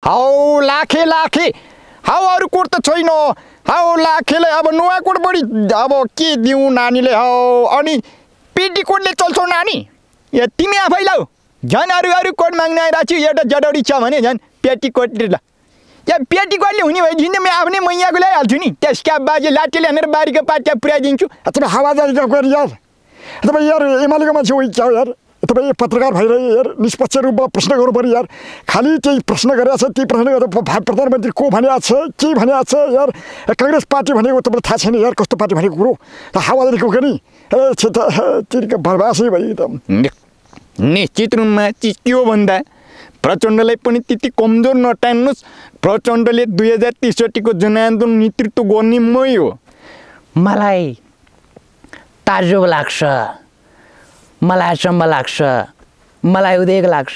How Lakhe Lakhe how अरू coat त छैन हाउ लाखेले अब नुवाकोट बढी अब के दिउँ नानीले हाउ अनि पेटीकोटले चल्छौ नानी ए तिमी आफै लाऊ झन् अरू कोट माग्न आइरहेको छु एउटा जडौडी छ भने झन् पेटीकोटले ल या पेटीकोटले हुने भएदेखि त म आफ्नै मैयाको ल्याइहाल्छु नि त्यसका बाजे लाठीले हानेर बारीको पाट्या पुर्याइदिन्छु तपाईँ हावाजारी गरी यार तपाईँ यार एमालेको मान्छे हो क्या यार तपाईँ पत्रकार भएर यार निष्पक्ष रूपमा प्रश्न गर्नु पऱ्यो यार खालि त्यही प्रश्न गरेको छ त्यही प्रश्न गरेर प्रधानमन्त्री को भनेको छ के भनेको छ यार काङ्ग्रेस पार्टी भनेको तपाईँलाई थाहा छैन यार कस्तो पार्टी भनेको कुरो हावाजारी गएको नि तिर्का बर्बासै भयो एकदम निश्चित रूपमा चिज के हो भन्दा प्रचण्डलाई पनि त्यति कमजोर नटान्नुहोस् प्रचण्डले 2063 जनआन्दोलन नेतृत्व गर्ने मै हो मलाई ताजुब लाग्छ मलाई अचम्म लाग्छ मलाई उदेक लाग्छ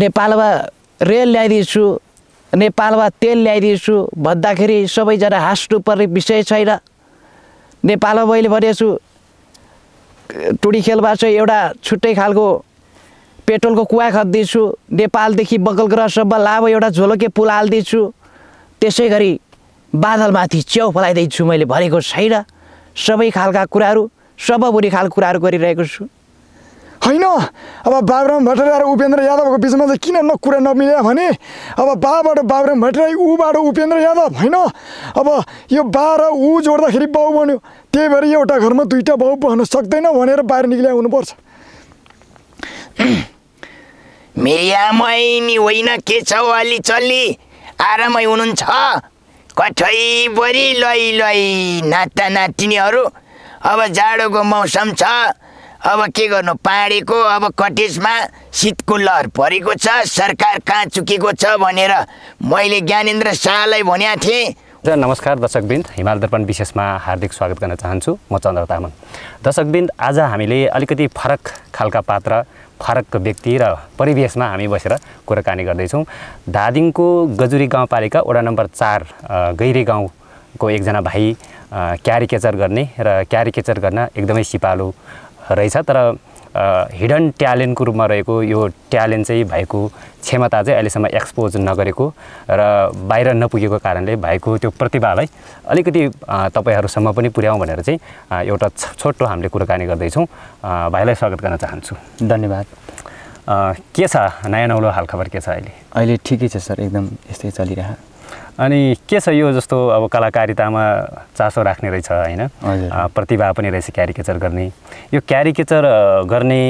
नेपालमा रेल ल्याइदिन्छु नेपालमा तेल ल्याइदिन्छु भन्दाखेरि सबैजना हाँस्नुपर्ने विषय छैन नेपालमा मैले भनेको छु टुडी खेलमा चाहिँ एउटा छुट्टै खालको पेट्रोलको कुवा खनिदिन्छु नेपालदेखि बगल ग्रहसम्म लामो एउटा झोलके पुल हालिदिन्छु त्यसै गरी बादलमाथि च्याउ फलाइदिन्छु मैले भनेको छैन सबै खालका कुराहरू सबभरि खालको कुराहरू गरिरहेको छु होइन अब बाबुराम भट्टराई र उपेन्द्र यादवको बिचमा चाहिँ किन कुरा नमिल्यो भने अब बाबाट बाबुराम भट्टराई ऊबाट उपेन्द्र यादव होइन अब यो बा र ऊ जोड्दाखेरि बाउ बन्यो त्यही भएर एउटा घरमा दुईटा बाउ बन्न सक्दैन भनेर बाहिर निक्लिया हुनुपर्छ मियामै नि होइन के छ अलि चल्ली आरामै हुनुहुन्छ कठैभरि लै नाता नातिनीहरू अब जाडोको मौसम छ अब के गर्नु पाहाडीको अब कटेजमा शीतको लहर परेको छ सरकार कहाँ चुकेको छ भनेर मैले ज्ञानेन्द्र शाहलाई भनेको थिएँ नमस्कार दर्शकवृन्द हिमाल दर्पण विशेषमा हार्दिक स्वागत गर्न चाहन्छु म चन्द्र तामाङ दर्शकवृन्द आज हामीले अलिकति फरक खालका पात्र फरक व्यक्ति र परिवेशमा हामी बसेर कुराकानी गर्दैछौँ धादिङको गजुरी गाउँपालिका वडा नम्बर 4 गैरी गाउँको एकजना भाइ क्यारिकेचर गर्ने र क्यारिकेचर गर्न एकदमै सिपालु रहेछ तर हिडन ट्यालेन्टको रूपमा रहेको यो ट्यालेन्ट चाहिँ भएको क्षमता चाहिँ अहिलेसम्म एक्सपोज नगरेको र बाहिर नपुगेको कारणले भएको त्यो प्रतिभालाई अलिकति तपाईहरुसम्म पनि पुर्याउँ भनेर चाहिँ एउटा छोटो हामीले कुराकानी गर्दैछौँ भाइलाई स्वागत गर्न चाहन्छु धन्यवाद के छ नयाँ नौलो हालखबर के छ अहिले ठिकै छ सर एकदम यस्तै चलिरहा अनि के छ यो जस्तो अब कलाकारितामा चासो राख्ने रहेछ हैन प्रतिभा पनि रहेछ क्यारिकेचर गर्ने यो क्यारिकेचर गर्ने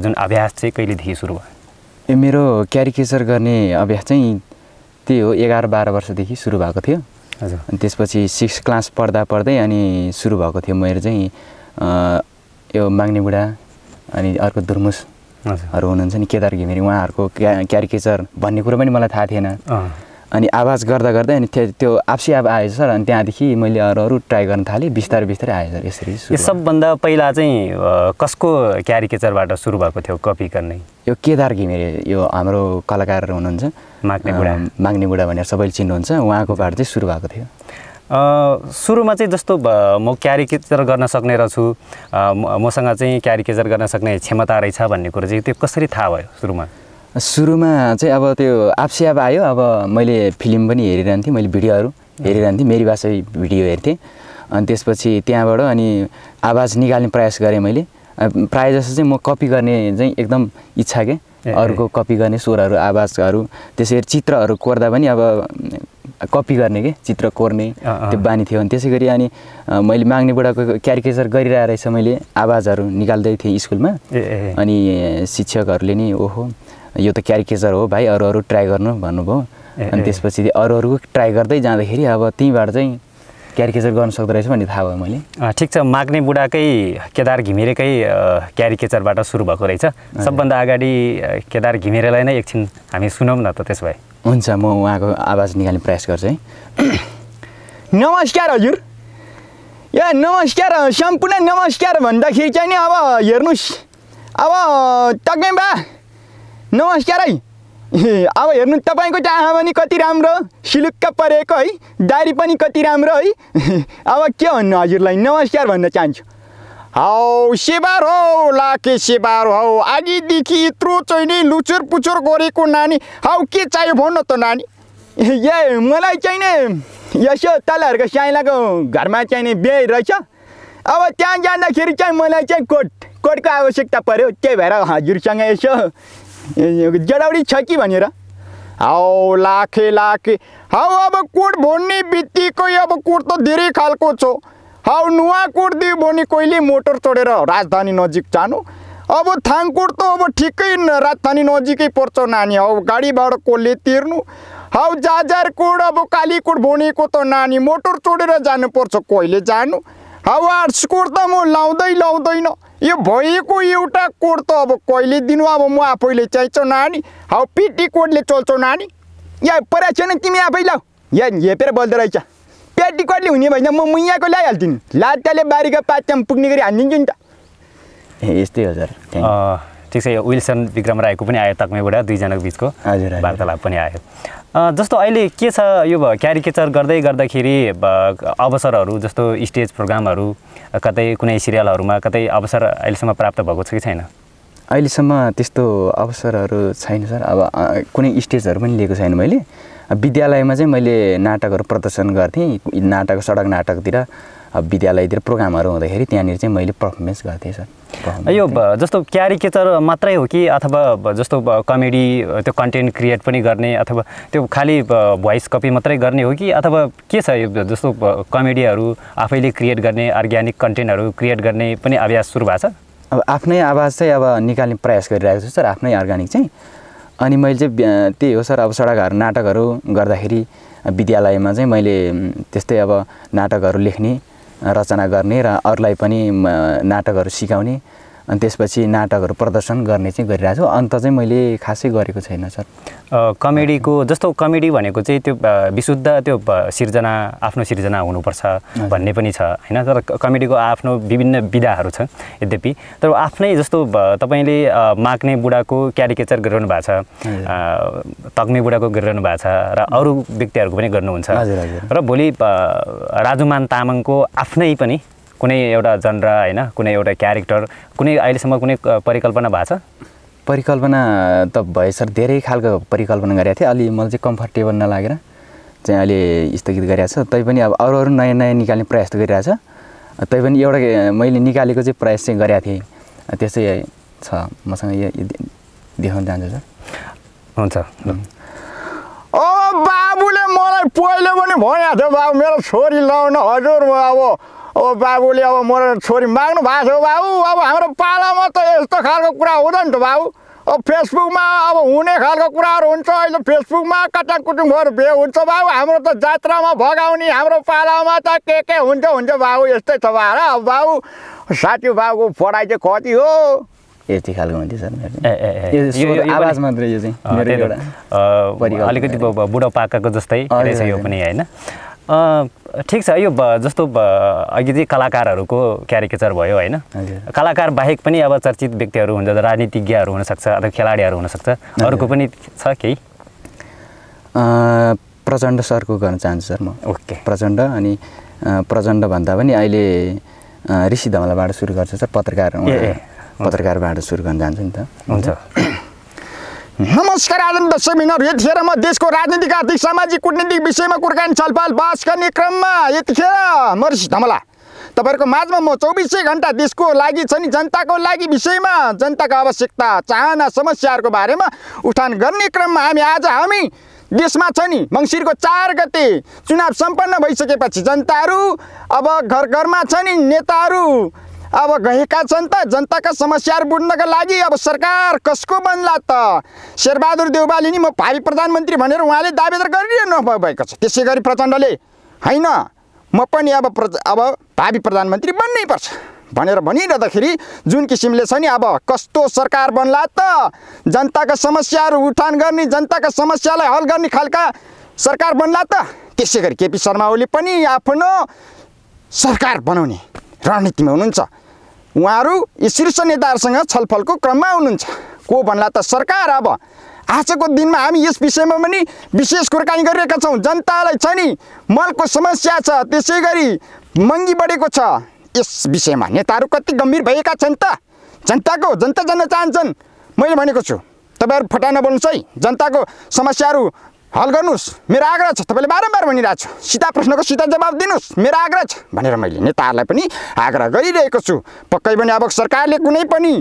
जुन अभ्यास चाहिँ कहिलेदेखि सुरु भयो यो मेरो क्यारिकेचर गर्ने अभ्यास चाहिँ त्यही हो 11-12 वर्षदेखि सुरु भएको थियो हजुर अनि त्यसपछि 6 क्लास पढ्दा पढ्दै अनि सुरु भएको थियो मेरो चाहिँ यो माग्ने बुढा अनि अर्को दुर्मुसहरु हुनुहुन्छ नि केदार घिमिरे उहाँहरुको क्यारिकेचर भन्ने कुरा पनि मलाई थाहा थिएन अनि आवाज गर्दा गर्दै अनि त्यो आपसी अब आयो सर अनि त्यहाँदेखि मैले अरु ट्राई गर्न थाले बिस्तारै बिस्तारै आयो सर यसरी यो सबभन्दा पहिला चाहिँ कसको क्यारिकेचरबाट सुरु भएको थियो कपी गर्ने यो केदार घिमिरे यो हाम्रो कलाकार हुनुहुन्छ माग्ने बुढा भनेर सबैले चिन्नुहुन्छ उहाँकोबाट चाहिँ सुरु भएको थियो सुरुमा चाहिँ जस्तो म क्यारिकेचर गर्न सक्ने रहेछु मसँग चाहिँ क्यारिकेचर गर्न सक्ने क्षमता रहेछ भन्ने कुरा चाहिँ त्यो कसरी थाहा भयो सुरुमा चाहिँ अब त्यो आपसी अब आयो अब मैले फिल्म पनि हेरिरहन्थेँ मैले भिडियोहरू हेरिरहन्थेँ मेरी भाषै भिडियो हेर्थेँ अनि त्यसपछि त्यहाँबाट अनि आवाज निकाल्ने प्रयास गरेँ मैले प्रायः जस्तो चाहिँ म कपी गर्ने चाहिँ एकदम इच्छा के अरूको कपी गर्ने स्वरहरू आवाजहरू त्यसरी चित्रहरू कोर्दा पनि अब कपी गर्ने के चित्र कोर्ने त्यो बानी थियो अनि त्यसै गरी अनि मैले माग्ने बुढाको क्यारिकेचर गरिरहेको रहेछ मैले आवाजहरू निकाल्दै थिएँ स्कुलमा अनि शिक्षकहरूले नि ओहो यो त क्यारिकेचर हो भाइ अरू ट्राई गर्नु भन्नुभयो अनि त्यसपछि अरूको ट्राई गर्दै जाँदाखेरि अब त्यहीँबाट चाहिँ क्यारिकेचर गर्न सक्दो रहेछ भन्ने थाहा भयो मैले ठिक छ माग्ने बुढाकै केदार घिमिरेकै क्यारिकेचरबाट सुरु भएको रहेछ सबभन्दा अगाडि केदार घिमिरेलाई नै एकछिन हामी सुनौँ न त त्यसो भए हुन्छ म उहाँको आवाज निकाल्ने प्रयास गर्छु है नमस्कार हजुर या नमस्कार सम्पूर्ण नमस्कार भन्दाखेरि चाहिँ नि अब हेर्नुस् अब टक्कै बा नमस्कार है अब हेर्नु तपाईको त आँखा पनि कति राम्रो सिलुक्क परेको है दारी पनि कति राम्रो है अब के भन्नु हजुरलाई नमस्कार भन्न चाहन्छु हौ सेबार हौ लाखे सेबार हौ अघिदेखि यत्रो चाहिँ नि लुचुर पुचुर गरेको नानी हौ के चाहियो भन्नु त नानी ए मलाई चाहिँ नि यसो तलहरूको साइलाको घरमा चाहिँ नि बिहे रहेछ अब त्यहाँ जाँदाखेरि चाहिँ मलाई चाहिँ कोटको आवश्यकता पर्यो त्यही भएर हजुरसँग यसो जडाउडी छ कि भनेर हौ लाखे हौ अब कोट भन्ने बित्तिकै अब कोट त धेरै खालको छ हौ नुवाकोट दियो भने कहिले मोटर चढेर राजधानी नजिक जानु अब थाङकोट त अब ठिकै राजधानी नजिकै पर्छ नानी हौ गाडी भाडा कसले तिर्नु हौ जाजरकोट अब कालीकोट भनेको त नानी मोटर चढेर जानुपर्छ कहिले जानु हौ आर्ट्स कोट त म लाउँदैन यो भएको एउटा कोट त अब कहिले दिनु अब म आफैले चाहिन्छ नानी हौ पिटी कोटले चल्छौ नानी या परेछन् तिमी आफै लाऊ या हेपेर बोल्दो रहेछ पेटी कोटले हुने भएन म मुइयाको ल्याइहाल्दिनु लाटाले बारीको पातमा पुग्ने गरी हानिदिन्छु नि त यस्तै हो सर ठिक छ यो विल्सन विक्रम राईको पनि आयो तकमेबाट दुईजनाको बिचको वार्तालाप पनि आयो जस्तो अहिले के छ यो क्यारिकेचर गर्दाखेरि अवसरहरू जस्तो स्टेज प्रोग्रामहरू कतै कुनै सिरियलहरूमा कतै अवसर अहिलेसम्म प्राप्त भएको छ कि छैन अहिलेसम्म त्यस्तो अवसरहरू छैन सर अब कुनै स्टेजहरू पनि लिएको छैन मैले विद्यालयमा चाहिँ मैले नाटकहरू प्रदर्शन गर्थेँ सडक नाटकतिर विद्यालयतिर प्रोग्रामहरू हुँदाखेरि त्यहाँनिर चाहिँ मैले पर्फर्मेन्स गर्थेँ सर यो जस्तो क्यारिकेचर मात्रै हो कि अथवा जस्तो कमेडी त्यो कन्टेन्ट क्रिएट पनि गर्ने अथवा त्यो खालि भोइस कपी मात्रै गर्ने हो कि अथवा के छ यो जस्तो कमेडीहरू आफैले क्रिएट गर्ने अर्ग्यानिक कन्टेन्टहरू क्रिएट गर्ने पनि अभ्यास सुरु भएको छ अब आफ्नै आवाज चाहिँ अब निकाल्ने प्रयास गरिरहेको छु सर आफ्नै अर्ग्यानिक चाहिँ अनि मैले चाहिँ त्यही हो सर अब सडकहरू नाटकहरू गर्दाखेरि विद्यालयमा चाहिँ मैले त्यस्तै अब नाटकहरू लेख्ने रचना गर्ने र अरूलाई पनि नाटकहरू सिकाउने अनि त्यसपछि नाटकहरू प्रदर्शन गर्ने चाहिँ गरिरहेको छु अन्त चाहिँ मैले खासै गरेको छैन सर कमेडीको जस्तो कमेडी भनेको चाहिँ त्यो विशुद्ध त्यो सिर्जना आफ्नो सिर्जना हुनुपर्छ भन्ने पनि छ हैन तर कमेडीको आफ्नो विभिन्न विधाहरू छ यद्यपि तर आफ्नै जस्तो तपाईले माग्ने बुढाको क्यारिकेचर गरिरहनु भएको छ तग्मे बुढाको गरिरहनु भएको छ र अरू व्यक्तिहरूको पनि गर्नुहुन्छ र भोलि राजुमान तामाङको आफ्नै पनि कुनै एउटा जनरा हैन कुनै एउटा क्यारेक्टर कुनै अहिलेसम्म कुनै परिकल्पना भएको छ परिकल्पना त भयो सर धेरै खालको परिकल्पना गरेको थिएँ अलि मलाई चाहिँ कम्फर्टेबल नलागेर चाहिँ अहिले स्थगित गरेको छ तैपनि अब अरू नयाँ नयाँ निकाल्ने प्रयास त गरिरहेछ तैपनि एउटा मैले निकालेको चाहिँ प्रयास चाहिँ गरेको थिएँ त्यसै छ मसँग यो देखाउन चाहन्छु सर हुन्छ ओ बाबुले मलाई पहिले पनि भनेको थियो बाबु मेरो छोरी लाउन हजुर अब बाबुले अब मेरो छोरी माग्नु भएको छ बाबु अब हाम्रो पालामा त यस्तो खालको कुरा हुँदैन त बाबु अब फेसबुकमा अब हुने खालको कुराहरू हुन्छ अहिले फेसबुकमा कटाकुटुङ भएर बिहे हुन्छ बाबु हाम्रो त जात्रामा भगाउने हाम्रो पालामा त के हुन्छ बाबु यस्तै छ अब बाबु साथी बाबुको पढाइ चाहिँ कति हो यति खालको हुन्थ्यो सर यो आवाज मात्रै यो चाहिँ मेरो एउटा अलिकति बुढो पाकाको जस्तै रहेछ यो पनि हैन ठिक छ यो जस्तो अघि चाहिँ कलाकारहरूको क्यारिकेचर भयो हैन कलाकार बाहेक पनि अब चर्चित व्यक्तिहरू हुन्छ राजनीतिज्ञहरू हुनसक्छ अथवा खेलाडीहरू हुनसक्छ अरूको पनि छ केही प्रचण्ड सरको गर्न चाहन्छु सर म ओके प्रचण्ड अनि प्रचण्ड भन्दा पनि अहिले ऋषि धमलाबाट सुरु गर्छु सर पत्रकारबाट सुरु गर्न जान्छु नि त हुन्छ नमस्कार आदरणीय दर्शक बिनहरू यतिखेर म देशको राजनीतिक आर्थिक सामाजिक कूटनीतिक विषयमा कुराकानी छलफल बहस गर्ने क्रममा यतिखेर म ऋषि धमला तपाईहरुको माझमा म 24 घण्टा देशको लागि छ नि जनताको लागि विषयमा जनताको आवश्यकता चाहना समस्याहरूको बारेमा उठान गर्ने क्रममा हामी देशमा छ नि मङ्सिरको 4 गते चुनाव सम्पन्न भइसकेपछि जनताहरू अब घर घरमा छ नि नेताहरू अब गएका छन् त जनताका समस्याहरू बुझ्नका लागि अब सरकार कसको बन्ला त शेरबहादुर देउवाले नि म भावी प्रधानमन्त्री भनेर उहाँले दावेदार गरिरहनु भएको छ त्यसै गरी प्रचण्डले हैन म पनि अब भावी प्रधानमन्त्री बन्नै पर्छ भनेर भनिरहँदाखेरि जुन किसिमले छ नि अब कस्तो सरकार बन्ला त जनताका समस्याहरू उठान गर्ने जनताका समस्यालाई हल गर्ने खालका सरकार बन्ला त त्यसै गरी केपी शर्मा ओली पनि आफ्नो सरकार बनाउने रणनीतिमा हुनुहुन्छ उहाँहरू यी शीर्ष नेताहरूसँग छलफलको क्रममा हुनुहुन्छ को भन्ला त सरकार अब आजको दिनमा हामी यस विषयमा पनि विशेष कुराकानी गरिरहेका छौँ जनतालाई छ नि मलको समस्या छ त्यसै गरी महँगी बढेको छ यस विषयमा नेताहरू कति गम्भीर भएका छन् त? जनता जान्न चाहन्छन्। मैले भनेको छु तपाईँहरू फटाइ नबोल्नुहोस् है, जनताको समस्याहरू हल गर्नुहोस्, मेरो आग्रह छ। तपाईँले बारम्बार भनिरहेको छु सिधा प्रश्नको सिधा जवाब दिनुहोस्, मेरो आग्रह छ भनेर मैले नेताहरूलाई पनि आग्रह गरिरहेको छु। पक्कै पनि अब सरकारले कुनै पनि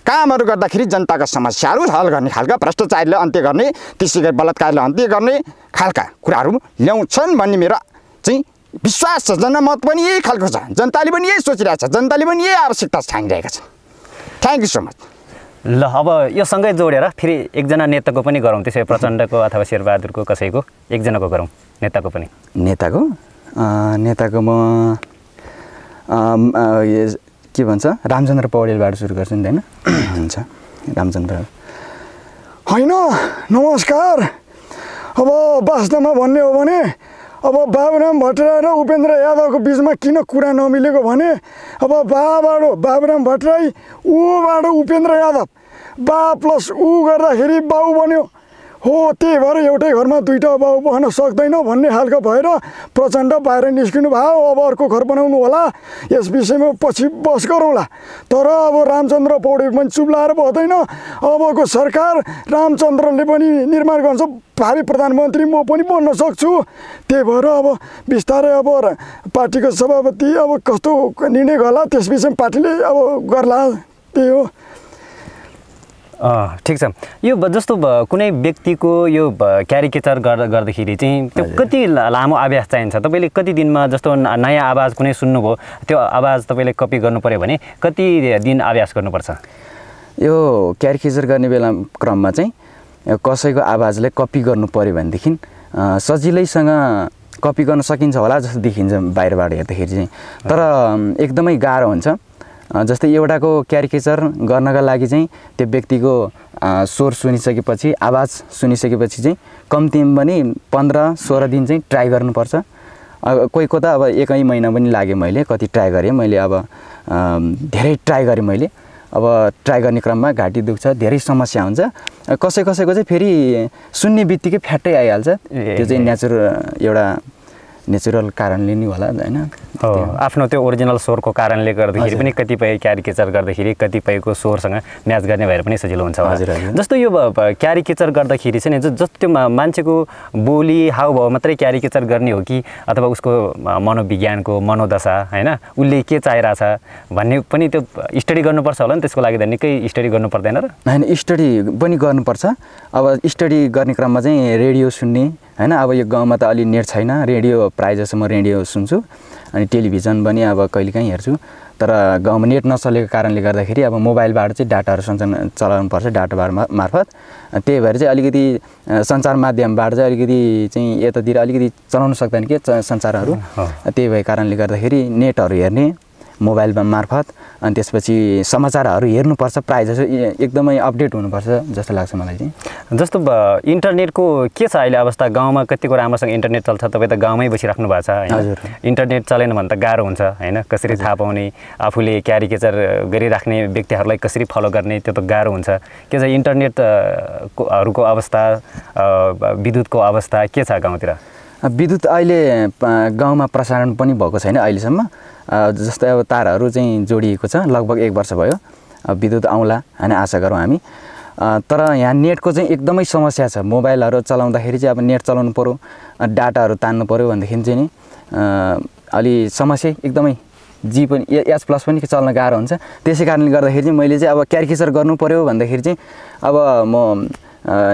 कामहरू गर्दाखेरि जनताका समस्याहरू हल गर्ने खालका, भ्रष्टाचारले अन्त्य गर्ने, त्यसै गरी बलात्कारले अन्त्य गर्ने खालका कुराहरू ल्याउँछन् भन्ने मेरो चाहिँ विश्वास छ। जनमत पनि यही खालको छ, जनताले पनि यही सोचिरहेको छ, जनताले पनि यही आवश्यकता ठानिरहेका छन्। Thank you so much. ल अब यो सँगै जोडेर फेरि एकजना नेताको पनि गरौँ, त्यसै प्रचण्डको अथवा शेरबहादुरको कसैको एकजनाको गरौँ, नेताको पनि। नेताको म के भन्छ रामचन्द्र पौडेलबाट सुरु गर्छु नि होइन? हुन्छ रामचन्द्र होइन नमस्कार। अब वास्तवमा भन्ने हो भने अब बाबुराम भट्टराई र उपेन्द्र यादवको बिचमा किन कुरा नमिलेको भने अब बाबाट बाबुराम भट्टराई, ऊबाट उपेन्द्र यादव, बा प्लस ऊ गर्दाखेरि बाउ बन्यो हो। त्यही भएर एउटै घरमा दुईवटा बाउ बन्न सक्दैन भन्ने खालको भएर प्रचण्ड बाहिर निस्किनु भयो। अब अर्को घर बनाउनु होला, यस विषयमा पछि बस गरौँला। तर अब रामचन्द्र पौडेल पनि चुप लाएर बस्दैन। अबको सरकार रामचन्द्रले पनि निर्माण गर्छ, भावी प्रधानमन्त्री म पनि बन्न सक्छु। त्यही भएर अब बिस्तारै अब पार्टीको सभापति अब कस्तो निर्णय गर्ला त्यस विषयमा पार्टीले अब गर्ला, त्यही हो। ठिक छ। यो जस्तो कुनै व्यक्तिको यो क्यारिकेचर गर्दाखेरि चाहिँ त्यो कति लामो अभ्यास चाहिन्छ? तपाईँले कति दिनमा जस्तो नयाँ आवाज कुनै सुन्नुभयो, त्यो आवाज तपाईँले कपी गर्नु पऱ्यो भने कति दिन अभ्यास गर्नुपर्छ? यो क्यारिकेचर गर्ने बेला क्रममा चाहिँ कसैको आवाजलाई कपी गर्नु पऱ्यो भनेदेखि सजिलैसँग कपी गर्न सकिन्छ होला जस्तो देखिन्छ बाहिरबाट हेर्दाखेरि चाहिँ, तर एकदमै गाह्रो हुन्छ। जस्तै एउटाको क्यारिकेचर गर्नका लागि चाहिँ त्यो व्यक्तिको स्वर सुनिसकेपछि, आवाज सुनिसकेपछि चाहिँ कम्तीमा पनि 15-16 दिन चाहिँ ट्राई गर्नुपर्छ। कोही को त अब 1 महिना पनि लाग्यो, मैले कति ट्राई गरेँ, मैले अब धेरै ट्राई गरेँ मैले। अब ट्राई गर्ने क्रममा घाँटी दुख्छ, धेरै समस्या हुन्छ। कसैको चाहिँ फेरि सुन्ने बित्तिकै फ्याट्टै आइहाल्छ, त्यो चाहिँ एउटा नेचुरल कारणले नि होला होइन। आफ्नो त्यो ओरिजिनल स्वरको कारणले गर्दाखेरि पनि कतिपय क्यारिकेचर गर्दाखेरि कतिपयको स्वरसँग म्याच गर्ने भएर पनि सजिलो हुन्छ। जस्तो यो क्यारिकेचर गर्दाखेरि चाहिँ जस्तो त्यो मान्छेको बोली हाउभाउ मात्रै क्यारिकेचर गर्ने हो कि अथवा उसको मनोविज्ञानको मनोदशा होइन, उसले के चाहिरहेछ भन्ने पनि त्यो स्टडी गर्नुपर्छ होला नि? त्यसको लागि त निकै स्टडी गर्नु पर्दैन र? होइन, स्टडी पनि गर्नुपर्छ। अब स्टडी गर्ने क्रममा चाहिँ रेडियो सुन्ने होइन। अब यो गाउँमा त अलि नेट छैन, रेडियो प्रायः जसो म रेडियो सुन्छु, अनि टेलिभिजन पनि अब कहिलेकाहीँ हेर्छु। तर गाउँमा नेट नचलेको कारणले गर्दाखेरि अब मोबाइलबाट चाहिँ डाटाहरू चलाउनु पर्छ, डाटा मार्फत। त्यही भएर चाहिँ अलिकति सञ्चार माध्यमबाट चाहिँ अलिकति चाहिँ यतातिर अलिकति चलाउन सक्दैन कि सञ्चारहरू। त्यही भएको कारणले गर्दाखेरि नेटहरू हेर्ने मोबाइल मार्फत, अनि त्यसपछि समाचारहरू हेर्नुपर्छ, प्रायः जसो एकदमै अपडेट हुनुपर्छ जस्तो लाग्छ मलाई चाहिँ। जस्तो इन्टरनेटको के छ अहिले अवस्था? गाउँमा कतिको राम्रोसँग इन्टरनेट चल्छ? तपाईँ त गाउँमै बसिराख्नु भएको छ होइन? इन्टरनेट चलेन भने त गाह्रो हुन्छ होइन? कसरी थाहा पाउने, आफूले क्यारिकेचर गरिराख्ने व्यक्तिहरूलाई कसरी फलो गर्ने, त्यो त गाह्रो हुन्छ। के छ इन्टरनेटहरूको अवस्था, विद्युतको अवस्था के छ गाउँतिर? विद्युत अहिले गाउँमा प्रसारण पनि भएको छैन अहिलेसम्म। जस्तै अब तारहरू चाहिँ जोडिएको छ, लगभग 1 वर्ष भयो। विद्युत आउँला होइन, आशा गरौँ हामी। तर यहाँ नेटको चाहिँ एकदमै समस्या छ। मोबाइलहरू चलाउँदाखेरि चाहिँ अब नेट चलाउनु पऱ्यो, डाटाहरू तान्नु पऱ्यो भनेदेखि चाहिँ नि अलि समस्या एकदमै H+ पनि चल्न गाह्रो हुन्छ। त्यसै कारणले गर्दाखेरि चाहिँ मैले चाहिँ अब क्यारिकेचर गर्नु पऱ्यो भन्दाखेरि चाहिँ अब म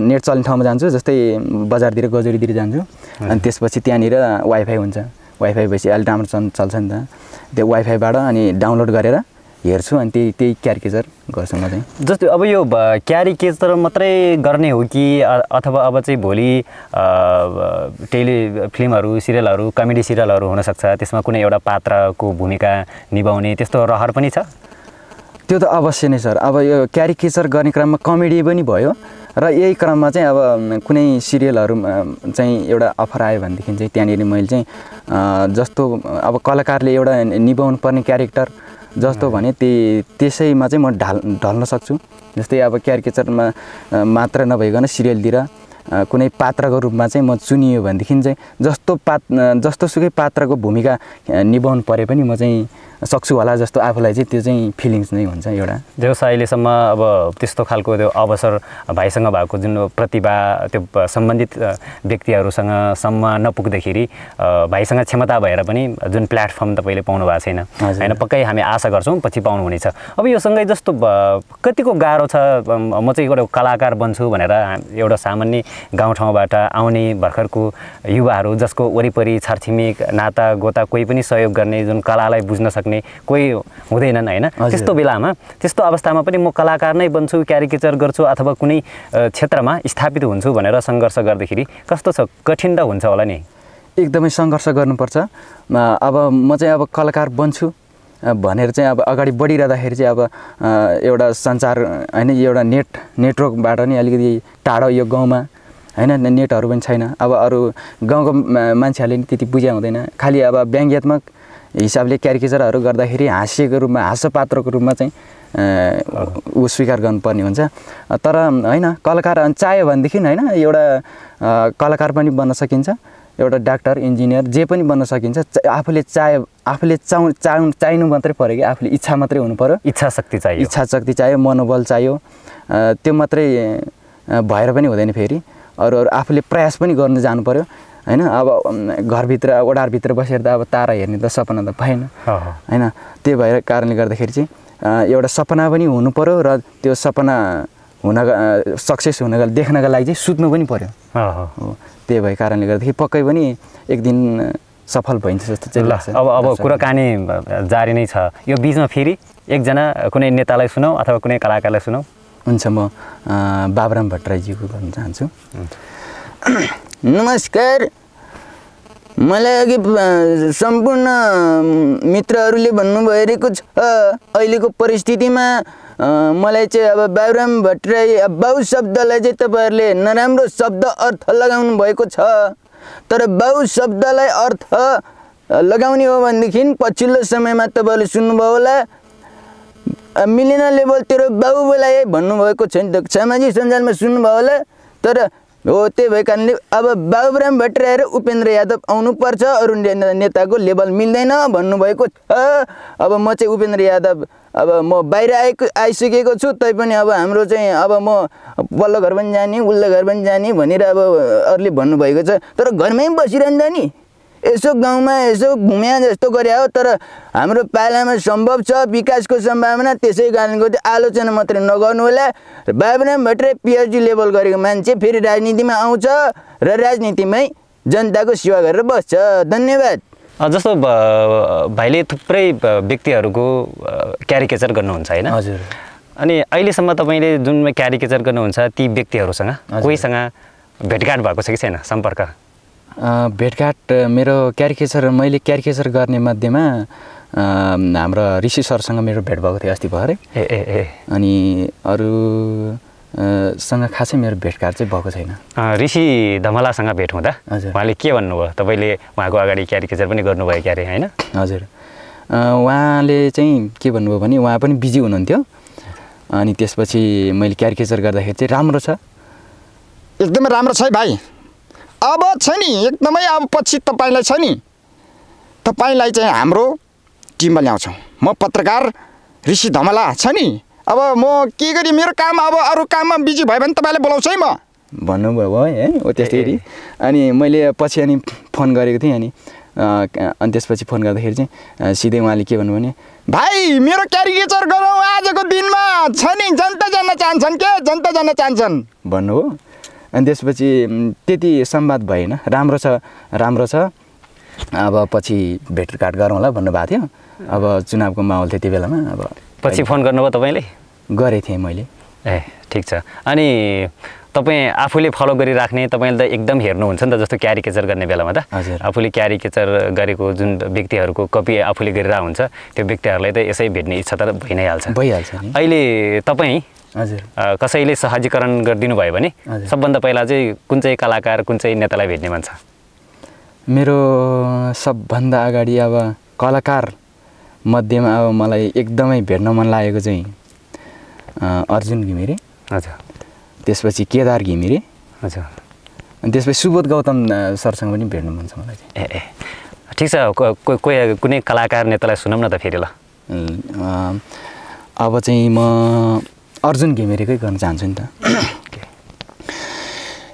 नेट चल्ने ठाउँमा जान्छु, जस्तै बजारतिर गजरीतिर जान्छु, अनि त्यसपछि त्यहाँनिर वाइफाई हुन्छ। वाइफाई भएपछि अहिले राम्रो चल्छ नि त, त्यो वाइफाईबाट अनि डाउनलोड गरेर हेर्छु, अनि त्यही क्यारिकेचर गर्छु म चाहिँ। जस्तै अब यो क्यारिकेचर मात्रै गर्ने हो कि अथवा अब चाहिँ भोलि टेलिफिल्महरू, सिरियलहरू, कमेडी सिरियलहरू हुनसक्छ, त्यसमा कुनै एउटा पात्रको भूमिका निभाउने त्यस्तो रहर पनि छ? त्यो त अवश्य नै सर। अब यो क्यारिकेचर गर्ने क्रममा कमेडी पनि भयो, र यही क्रममा चाहिँ अब कुनै सिरियलहरू चाहिँ एउटा अफर आयो भनेदेखि चाहिँ त्यहाँनिर मैले चाहिँ जस्तो अब कलाकारले एउटा निभाउनु पर्ने क्यारेक्टर जस्तो भने त्यसैमा चाहिँ म ढल्न सक्छु। जस्तै अब क्यारिकेचरमा मात्र नभइकन सिरियलतिर कुनै पात्रको रूपमा चाहिँ म चुनियो भनेदेखि चाहिँ जस्तोसुकै पात्रको भूमिका निभाउनु परे पनि म चाहिँ सक्छु होला जस्तो आफूलाई चाहिँ त्यो चाहिँ फिलिङ्स नै हुन्छ एउटा। जस अहिलेसम्म अब त्यस्तो खालको त्यो अवसर भाइसँग भएको जुन प्रतिभा त्यो सम्बन्धित व्यक्तिहरूसँग सम्म नपुग्दाखेरि भाइसँग क्षमता भएर पनि जुन प्लेटफर्म तपाईँले पाउनु भएको छैन होइन, पक्कै हामी आशा गर्छौँ पछि पाउनुहुनेछ। अब यो सँगै जस्तो कतिको गाह्रो छ म चाहिँ एउटा कलाकार बन्छु भनेर एउटा सामान्य गाउँठाउँबाट आउने भर्खरको युवाहरू जसको वरिपरि छरछिमेक नाता गोता कोही पनि सहयोग गर्ने, जुन कलालाई बुझ्न सक्ने कोही हुँदैनन् होइन, त्यस्तो बेलामा त्यस्तो अवस्थामा पनि म कलाकार नै बन्छु, क्यारिकेचर गर्छु अथवा कुनै क्षेत्रमा स्थापित हुन्छु भनेर सङ्घर्ष गर्दाखेरि कस्तो छ, कठिन त हुन्छ होला नि? एकदमै सङ्घर्ष गर्नुपर्छ। अब म चाहिँ अब कलाकार बन्छु भनेर चाहिँ अब अगाडि बढिरहँदाखेरि चाहिँ अब एउटा सञ्चार होइन, एउटा नेटवर्कबाट नि अलिकति टाढो यो गाउँमा होइन, नेटहरू पनि छैन। अब अरू गाउँको मान्छेहरूले नि त्यति बुझ्या हुँदैन, खालि अब व्यङ्ग्यात्मक हिसाबले क्यारिकेचरहरू गर्दाखेरि हास्यको रूपमा, हास्यपात्रको रूपमा चाहिँ ऊ स्वीकार गर्नुपर्ने हुन्छ। तर होइन, कलाकार चाह्यो भनेदेखि होइन एउटा कलाकार पनि बन्न सकिन्छ, एउटा डाक्टर इन्जिनियर जे पनि बन्न सकिन्छ। आफूले चाहिनु मात्रै पऱ्यो कि आफूले इच्छा मात्रै हुनु पऱ्यो, इच्छा शक्ति चाहियो, मनोबल चाहियो। त्यो मात्रै भएर पनि हुँदैन, फेरि अरू आफूले प्रयास पनि गर्नु जानु पऱ्यो होइन। अब घरभित्र ओडारभित्र बसेर त अब तारा हेर्ने त सपना त भएन होइन। त्यही भएर कारणले गर्दाखेरि चाहिँ एउटा सपना पनि हुनु पऱ्यो र त्यो सपना सक्सेस हुनका देख्नका लागि चाहिँ सुत्नु पनि पऱ्यो। त्यही भएको कारणले गर्दाखेरि पक्कै पनि एक दिन सफल भइन्छ जस्तो चाहिँ लाग्छ। अब कुराकानी जारी नै छ, यो बिचमा फेरि एकजना कुनै नेतालाई सुनाऊ अथवा कुनै कलाकारलाई सुनाऊ। हुन्छ, म बाबुराम भट्टराईजीको गर्न चाहन्छु। नमस्कार, मलाई अघि सम्पूर्ण मित्रहरूले भन्नुभएको छ अहिलेको परिस्थितिमा मलाई चाहिँ अब बाबुराम भट्टराई बाउ शब्दलाई चाहिँ तपाईँहरूले नराम्रो शब्द अर्थ लगाउनु भएको छ। तर बाउ शब्दलाई अर्थ लगाउने हो भनेदेखि पछिल्लो समयमा तपाईँहरूले सुन्नुभयो होला, मिलेन लेभल तेरो बाउ बोलाए भन्नुभएको छ नि त, सामाजिक सञ्जालमा सुन्नुभयो होला। तर हो, त्यही भएको कारणले अब बाबुराम भट्टराई र उपेन्द्र यादव आउनुपर्छ, अरू नेताको लेभल मिल्दैन भन्नुभएको छ। अब म चाहिँ उपेन्द्र यादव अब म बाहिर आइसकेको छु, तैपनि अब हाम्रो चाहिँ अब म पल्लो घर पनि जाने उल्लो घर पनि जाने भनेर अब अरूले भन्नुभएको छ। तर घरमै बसिरहन्छ नि, यसो गाउँमा यसो घुम्या जस्तो गरे हो। तर हाम्रो पालामा सम्भव छ विकासको सम्भावना, त्यसै कारणको आलोचना मात्रै नगर्नु होला। बाबुराम भट्टराई पिएचडी लेभल गरेको मान्छे फेरि राजनीतिमा आउँछ र राजनीतिमै जनताको सेवा गरेर बस्छ। धन्यवाद। जस्तो भाइले थुप्रै व्यक्तिहरूको क्यारिकेचर गर्नुहुन्छ होइन? हजुर। अनि अहिलेसम्म तपाईँले जुन क्यारिकेचर गर्नुहुन्छ ती व्यक्तिहरूसँग कोहीसँग भेटघाट भएको छ कि छैन, सम्पर्क? भेटघाट मेरो मैले क्यारिकेचर गर्ने मध्येमा हाम्रो ऋषि सरसँग मेरो भेट भएको थियो अस्ति भर्खरै। अनि अरूसँग खासै मेरो भेटघाट चाहिँ भएको छैन। ऋषि धमलासँग भेट हुँदा उहाँले के भन्नुभयो? तपाईँले उहाँको अगाडि क्यारिकेचर पनि गर्नुभयो क्या अरे होइन? हजुर, उहाँले चाहिँ के भन्नुभयो भने उहाँ पनि बिजी हुनुहुन्थ्यो। अनि त्यसपछि मैले क्यारिकेचर गर्दाखेरि चाहिँ राम्रो छ, एकदमै राम्रो छ है भाइ। अब छ नि एकदमै, अब पछि तपाईँलाई छ नि, तपाईँलाई चाहिँ हाम्रो टिममा ल्याउँछौँ। म पत्रकार ऋषि धमला छ नि, अब म के गरी मेरो काम अब अरू काममा बिजी भयो भने तपाईँलाई बोलाउँछु है म भन्नुभयो है हो त्यस्तै। अनि मैले पछि अनि फोन गरेको थिएँ, अनि त्यसपछि फोन गर्दाखेरि चाहिँ सिधै उहाँले के भन्नुभयो भने भाइ मेरो क्यारिकेचर गरौँ आजको दिनमा, छ नि जनता जान्न चाहन्छन् के, जनता जान्न चाहन्छन् भन्नुभयो। अनि त्यसपछि त्यति संवाद भएन। राम्रो छ अब पछि भेटघाट गरौँला भन्नुभएको थियो। अब चुनावको माहौल थियो त्यो बेलामा। अब पछि फोन गर्नुभयो तपाईँले? गरेको थिएँ मैले। ठिक छ। अनि तपाईँ आफूले फलो गरिराख्ने, तपाईँले त एकदम हेर्नुहुन्छ नि त, जस्तो क्यारिकेचर गर्ने बेलामा त आफूले क्यारिकेचर गरेको जुन व्यक्तिहरूको कपी आफूले गरिरहेको हुन्छ त्यो व्यक्तिहरूलाई त यसै भेट्ने इच्छा त भइ नै हाल्छ। अहिले तपाईँ हजुर कसैले सहजीकरण गरिदिनु भयो भने सबभन्दा पहिला चाहिँ कुन चाहिँ कलाकार कुन चाहिँ नेतालाई भेट्ने मन छ? मेरो सबभन्दा अगाडि अब कलाकार मध्येमा अब मलाई एकदमै भेट्न मन लागेको चाहिँ अर्जुन घिमिरे। हजुर। त्यसपछि केदार घिमिरे। हजुर। अनि त्यसपछि सुबोध गौतम सरसँग पनि भेट्नु मन छ मलाई चाहिँ। ठिक छ, कुनै कलाकार नेतालाई सुनौँ न त फेरि ल। अब चाहिँ म अर्जुन घिमिरेकै गर्न चाहन्छु नि त।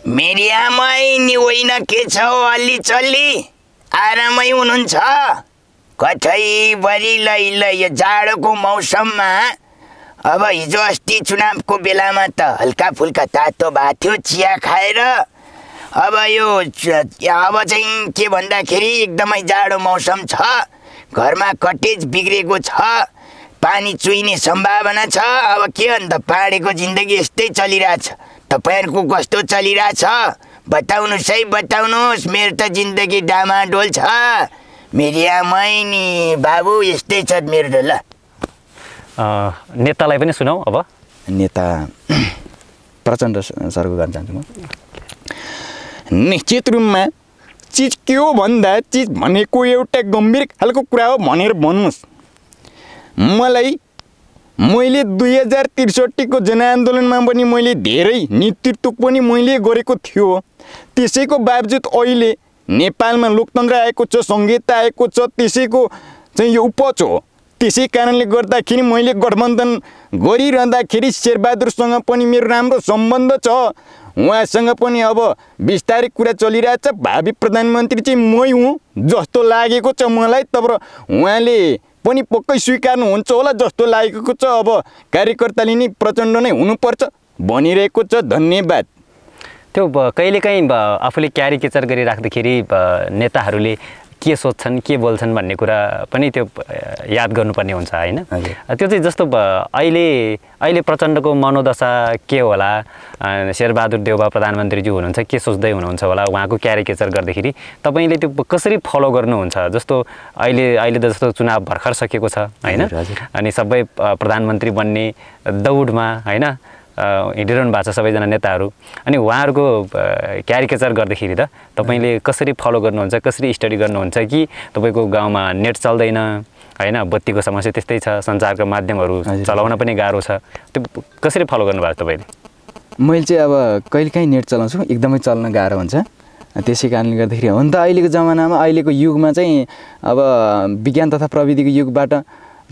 मेरी आमै नि होइन के छ अलि चल्ली आरामै हुनुहुन्छ? कठैभरि लै यो जाडोको मौसममा अब हिजो अस्ति चुनावको बेलामा त हल्का फुल्का तातो भएको थियो चिया खाएर। अब चाहिँ के भन्दाखेरि एकदमै जाडो मौसम छ, घरमा कटेज बिग्रेको छ, पानी चुइने सम्भावना छ। अब के अन्त पाहाडको जिन्दगी यस्तै चलिरहेछ। तपाईँहरूको कस्तो चलिरहेछ बताउनुहोस् है, बताउनुहोस्। मेरो त जिन्दगी डामाडोल छ। मेरी आमै नि बाबु यस्तै छ मेरो त। ल नेतालाई पनि सुनाऊ। अब नेता प्रचण्ड सरको गर्न चाहन्छु म। निश्चित रूपमा चिज के हो भन्दा चिज भनेको एउटा गम्भीर खालको कुरा हो भनेर भन्नुहोस्। मैले 2063को जनआन्दोलनमा पनि मैले धेरै नेतृत्व पनि मैले गरेको थियो। त्यसैको बावजुद अहिले नेपालमा लोकतन्त्र आएको छ, संहिता आएको छ, त्यसैको चाहिँ यो उपज हो। त्यसै कारणले गर्दाखेरि मैले गठबन्धन गरिरहँदाखेरि शेरबहादुरसँग पनि मेरो राम्रो सम्बन्ध छ। उहाँसँग पनि अब बिस्तारै कुरा चलिरहेछ। भावी प्रधानमन्त्री चाहिँ मै हुँ जस्तो लागेको छ मलाई। तब उहाँले पनि पक्कै स्वीकार्नुहुन्छ होला जस्तो लागेको छ। अब कार्यकर्ताले नै प्रचण्ड नै हुनुपर्छ भनिरहेको छ। धन्यवाद। त्यो कहिलेकाहीँ आफूले क्यारिकेचर गरिराख्दाखेरि नेताहरूले के सोच्छन् के बोल्छन् भन्ने कुरा पनि त्यो याद गर्नुपर्ने हुन्छ होइन। त्यो चाहिँ जस्तो अहिले प्रचण्डको मनोदशा के होला, शेरबहादुर देउवा प्रधानमन्त्रीज्यू हुनुहुन्छ के सोच्दै हुनुहुन्छ होला, उहाँको क्यारिकेचर गर्दाखेरि तपाईँले त्यो कसरी फलो गर्नुहुन्छ? जस्तो अहिले जस्तो चुनाव भर्खर सकेको छ होइन, अनि सबै प्रधानमन्त्री बन्ने दौडमा होइन हिँडिरहनु भएको छ सबैजना नेताहरू। अनि उहाँहरूको क्यारिकेचर गर्दाखेरि त तपाईँले कसरी फलो गर्नुहुन्छ, कसरी स्टडी गर्नुहुन्छ कि तपाईँको गाउँमा नेट चल्दैन होइन, बत्तीको समस्या त्यस्तै छ, सञ्चारको माध्यमहरू चलाउन पनि गाह्रो छ, त्यो कसरी फलो गर्नुभएको तपाईँले? मैले चाहिँ अब कहिलेकाहीँ नेट चलाउँछु, एकदमै चल्न गाह्रो हुन्छ। त्यसै कारणले गर्दाखेरि हुन त अहिलेको जमानामा अहिलेको युगमा चाहिँ अब विज्ञान तथा प्रविधिको युगबाट